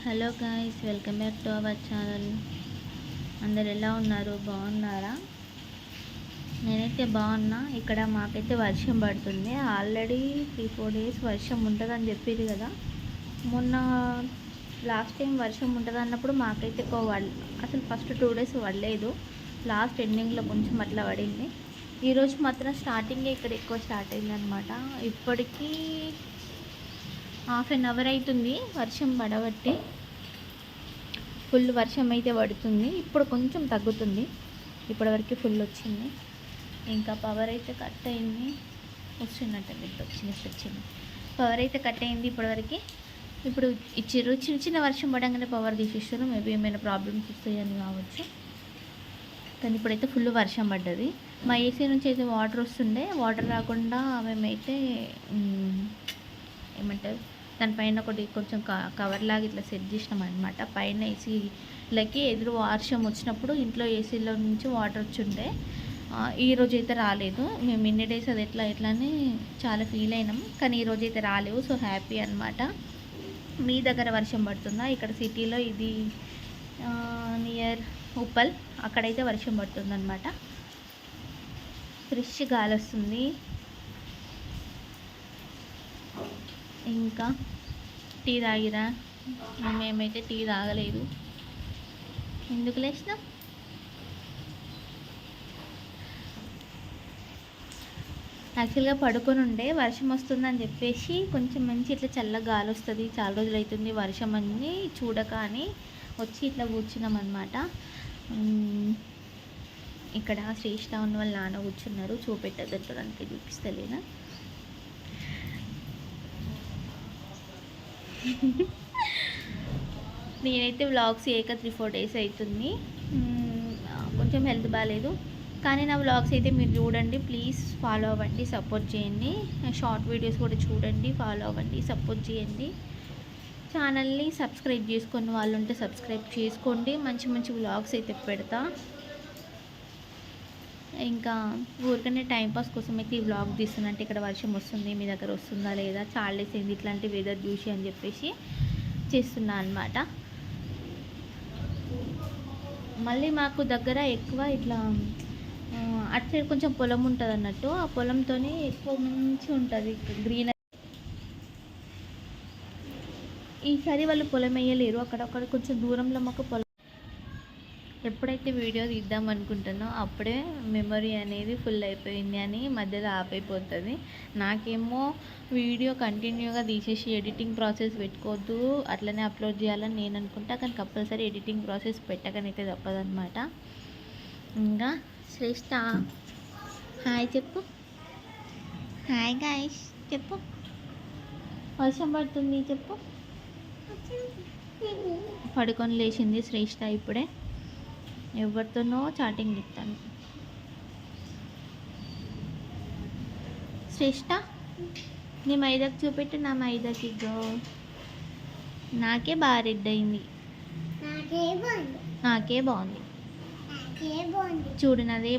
Hello guys, welcome back to our channel. అందరు ఎలా ఉన్నారు? బాగున్నారా? నేనైతే బాగున్నా. ఇక్కడ మాకైతే వర్షం పడుతుంది. ఆల్రెడీ 3-4 డేస్ వర్షం ఉంటుందని చెప్పేది కదా. మొన్న లాస్ట్ టైం వర్షం ఉంటుంది అన్నప్పుడు మాకైతే అసలు ఫస్ట్ 2 డేస్ పడలేదు. లాస్ట్ ఎండింగ్లో కొంచెం అట్లా పడింది. ఈరోజు మాత్రం స్టార్టింగే ఇక్కడ ఎక్కువ స్టార్ట్ అయిందనమాట. ఇప్పటికీ హాఫ్ అన్ అవర్ అవుతుంది వర్షం పడబట్టి. ఫుల్ వర్షం అయితే పడుతుంది. ఇప్పుడు కొంచెం తగ్గుతుంది. ఇప్పటివరకు ఫుల్ వచ్చింది. ఇంకా పవర్ అయితే కట్ అయింది. వస్తున్నట్టు వచ్చింది. పవర్ అయితే కట్ అయింది ఇప్పటివరకు. ఇప్పుడు ఇచ్చారు. చిన్న చిన్న వర్షం పడంగానే పవర్ తీసేస్తారు. మేబీ ఏమైనా ప్రాబ్లమ్స్ వస్తాయని కావచ్చు. కానీ ఇప్పుడైతే ఫుల్ వర్షం పడ్డది. మా ఏసీ నుంచి అయితే వాటర్ వస్తుండే. వాటర్ రాకుండా మేమైతే ఏమంటారు, దానిపైన ఒకటి కొంచెం కవర్ లాగా ఇట్లా సెట్ చేసినాం అనమాట. పైన ఏసీలకి ఎదురు వర్షం వచ్చినప్పుడు ఇంట్లో ఏసీలో నుంచి వాటర్ వచ్చిండే. ఈరోజు అయితే రాలేదు. మేము ఇన్ని డేస్ అది ఎట్లా అని చాలా ఫీల్ అయినాం. కానీ ఈరోజు అయితే రాలేవు. సో హ్యాపీ అనమాట. మీ దగ్గర వర్షం పడుతుందా? ఇక్కడ సిటీలో ఇది నియర్ ఉప్పల్, అక్కడైతే వర్షం పడుతుందన్నమాట. ఫ్రెష్ గాలి వస్తుంది. ఇంకా టీ తాగిరా? మేమైతే టీ తాగలేదు. ఎందుకు లేచినాం? యాక్చువల్గా పడుకొని ఉండే, వర్షం వస్తుందని చెప్పేసి కొంచెం మంచి ఇట్లా చల్లగా గాలి వస్తుంది, చాలా రోజులు అవుతుంది వర్షం అని చూడక అని వచ్చి ఇట్లా కూర్చున్నాం అనమాట. ఇక్కడ శ్రేష్ఠ ఉన్న వాళ్ళ నాన్న కూర్చున్నారు. చూపెట్టడానికి చూపిస్తలేనా? నేనైతే వ్లాగ్స్ చేయక 3-4 డేస్ అవుతుంది. కొంచెం హెల్త్ బాగాలేదు. కానీ నా వ్లాగ్స్ అయితే మీరు చూడండి, ప్లీజ్ ఫాలో అవ్వండి, సపోర్ట్ చేయండి. షార్ట్ వీడియోస్ కూడా చూడండి, ఫాలో అవ్వండి, సపోర్ట్ చేయండి. ఛానల్ని సబ్స్క్రైబ్ చేసుకున్న వాళ్ళు ఉంటే సబ్స్క్రైబ్ చేసుకోండి. మంచి మంచి వ్లాగ్స్ అయితే పెడతా. ఇంకా ఊరికనే టైంపాస్ కోసం అయితే ఈ వ్లాగ్ తీస్తున్నా. అంటే ఇక్కడ వర్షం వస్తుంది, మీ దగ్గర వస్తుందా లేదా, చాలా డేస్ అయింది ఇట్లాంటి వెదర్ చూసి అని చెప్పేసి చేస్తున్నా అనమాట. మళ్ళీ మాకు దగ్గర ఎక్కువ ఇట్లా అటు సైడ్ కొంచెం పొలం ఉంటుంది అన్నట్టు. ఆ పొలంతో ఎక్కువ మంచి ఉంటుంది గ్రీనరీ. ఈసారి వాళ్ళు పొలం వేయలేరు. అక్కడక్కడ కొంచెం దూరంలో మాకు పొలం. ఎప్పుడైతే వీడియో తీద్దాం అనుకుంటానో అప్పుడే మెమరీ అనేది ఫుల్ అయిపోయింది అని మధ్యలో ఆపైపోతుంది. నాకేమో వీడియో కంటిన్యూగా తీసేసి ఎడిటింగ్ ప్రాసెస్ పెట్టుకోవద్దు, అట్లనే అప్లోడ్ చేయాలని నేను అనుకుంటా. కానీ కంపల్సరీ ఎడిటింగ్ ప్రాసెస్ పెట్టకనైతే తప్పదన్నమాట. ఇంకా శ్రేష్ఠ హాయ్ చెప్పు. హాయ్ గాయ్స్ చెప్పు. వర్షం పడుతుంది చెప్పు. పడుకొని లేచింది శ్రేష్ఠ ఇప్పుడే. ఎవరితోనో చాటింగ్ చెప్తాను. శ్రేష్ఠ నీ మైదాకి చూపెట్టు. నా మైదాకి గో. నాకే బాగా రెడ్ అయింది. నాకే బాగుంది. చూడు నాదే